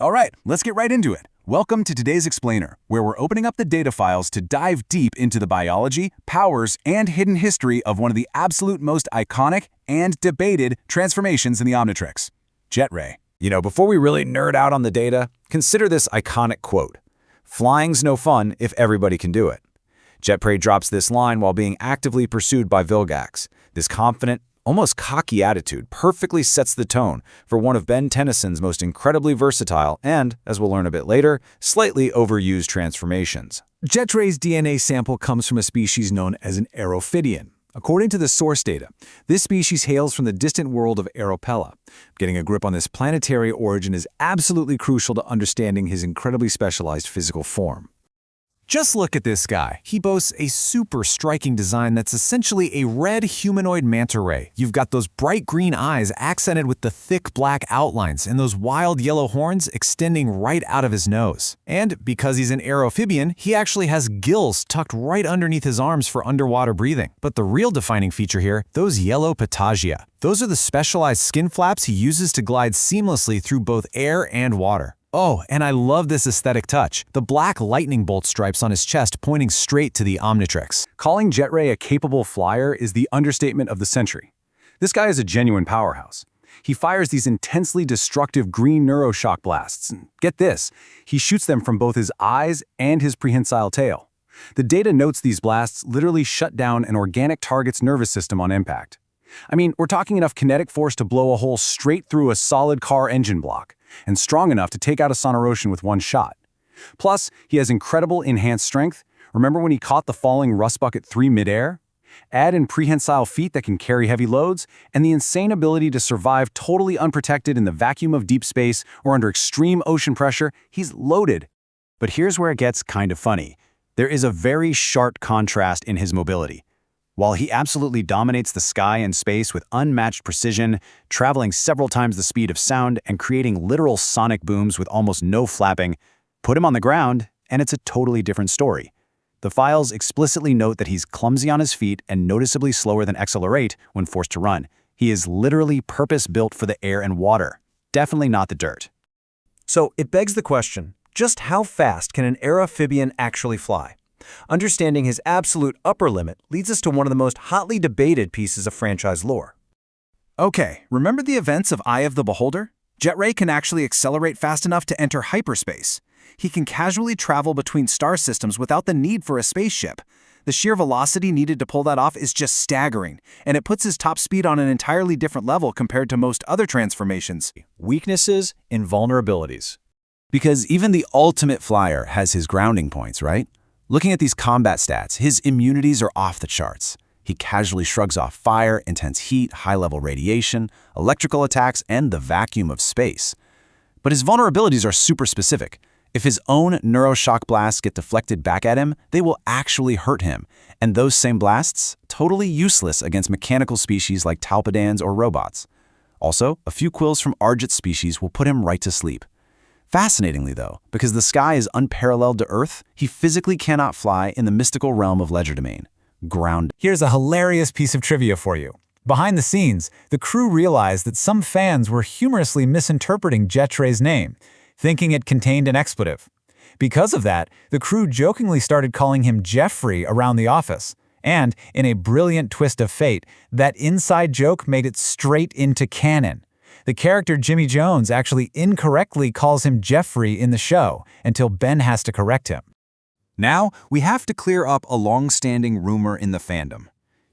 All right, let's get right into it. Welcome to today's Explainer, where we're opening up the data files to dive deep into the biology, powers, and hidden history of one of the absolute most iconic and debated transformations in the Omnitrix, Jetray. Before we really nerd out on the data, consider this iconic quote. Flying's no fun if everybody can do it. Jetray drops this line while being actively pursued by Vilgax. This confident, almost cocky attitude perfectly sets the tone for one of Ben Tennyson's most incredibly versatile and, as we'll learn a bit later, slightly overused transformations. Jetray's DNA sample comes from a species known as an Aerophidian. According to the source data, this species hails from the distant world of Aeropella. Getting a grip on this planetary origin is absolutely crucial to understanding his incredibly specialized physical form. Just look at this guy. He boasts a super striking design that's essentially a red humanoid manta ray. You've got those bright green eyes accented with the thick black outlines and those wild yellow horns extending right out of his nose. And because he's an aerophibian, he actually has gills tucked right underneath his arms for underwater breathing. But the real defining feature here, those yellow patagia. Those are the specialized skin flaps he uses to glide seamlessly through both air and water. Oh, and I love this aesthetic touch, the black lightning bolt stripes on his chest pointing straight to the Omnitrix. Calling Jetray a capable flyer is the understatement of the century. This guy is a genuine powerhouse. He fires these intensely destructive green neuroshock blasts. And get this, he shoots them from both his eyes and his prehensile tail. The data notes these blasts literally shut down an organic target's nervous system on impact. I mean, we're talking enough kinetic force to blow a hole straight through a solid car engine block, and strong enough to take out a Sonorosian with one shot. Plus, he has incredible enhanced strength. Remember when he caught the falling Rust Bucket 3 midair? Add in prehensile feet that can carry heavy loads, and the insane ability to survive totally unprotected in the vacuum of deep space or under extreme ocean pressure, he's loaded. But here's where it gets kind of funny. There is a very sharp contrast in his mobility. While he absolutely dominates the sky and space with unmatched precision, traveling several times the speed of sound and creating literal sonic booms with almost no flapping, put him on the ground, and it's a totally different story. The files explicitly note that he's clumsy on his feet and noticeably slower than XLR8 when forced to run. He is literally purpose-built for the air and water, definitely not the dirt. So it begs the question, just how fast can an aerophibian actually fly? Understanding his absolute upper limit leads us to one of the most hotly debated pieces of franchise lore. Okay, remember the events of Eye of the Beholder? Jetray can actually accelerate fast enough to enter hyperspace. He can casually travel between star systems without the need for a spaceship. The sheer velocity needed to pull that off is just staggering, and it puts his top speed on an entirely different level compared to most other transformations. Weaknesses and vulnerabilities. Because even the ultimate flyer has his grounding points, right? Looking at these combat stats, his immunities are off the charts. He casually shrugs off fire, intense heat, high-level radiation, electrical attacks, and the vacuum of space. But his vulnerabilities are super specific. If his own neuroshock blasts get deflected back at him, they will actually hurt him. And those same blasts, totally useless against mechanical species like Talpidans or robots. Also, a few quills from Argent species will put him right to sleep. Fascinatingly, though, because the sky is unparalleled to Earth, he physically cannot fly in the mystical realm of legerdemain. Ground. Here's a hilarious piece of trivia for you. Behind the scenes, the crew realized that some fans were humorously misinterpreting Jetray's name, thinking it contained an expletive. Because of that, the crew jokingly started calling him Jeffrey around the office. And, in a brilliant twist of fate, that inside joke made it straight into canon. The character Jimmy Jones actually incorrectly calls him Jeffrey in the show until Ben has to correct him. Now, we have to clear up a long-standing rumor in the fandom.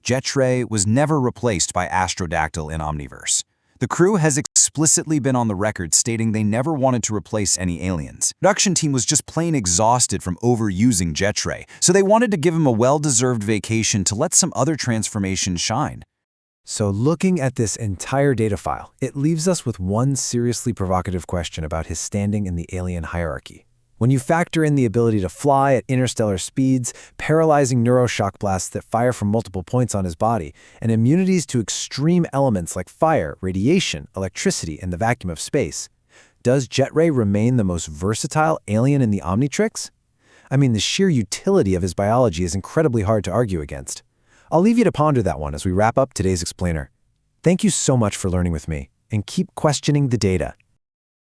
Jetray was never replaced by Astrodactyl in Omniverse. The crew has explicitly been on the record stating they never wanted to replace any aliens. The production team was just plain exhausted from overusing Jetray, so they wanted to give him a well-deserved vacation to let some other transformations shine. So looking at this entire data file, it leaves us with one seriously provocative question about his standing in the alien hierarchy. When you factor in the ability to fly at interstellar speeds, paralyzing neuroshock blasts that fire from multiple points on his body, and immunities to extreme elements like fire, radiation, electricity, and the vacuum of space, does Jetray remain the most versatile alien in the Omnitrix? I mean, the sheer utility of his biology is incredibly hard to argue against. I'll leave you to ponder that one as we wrap up today's explainer. Thank you so much for learning with me, and keep questioning the data.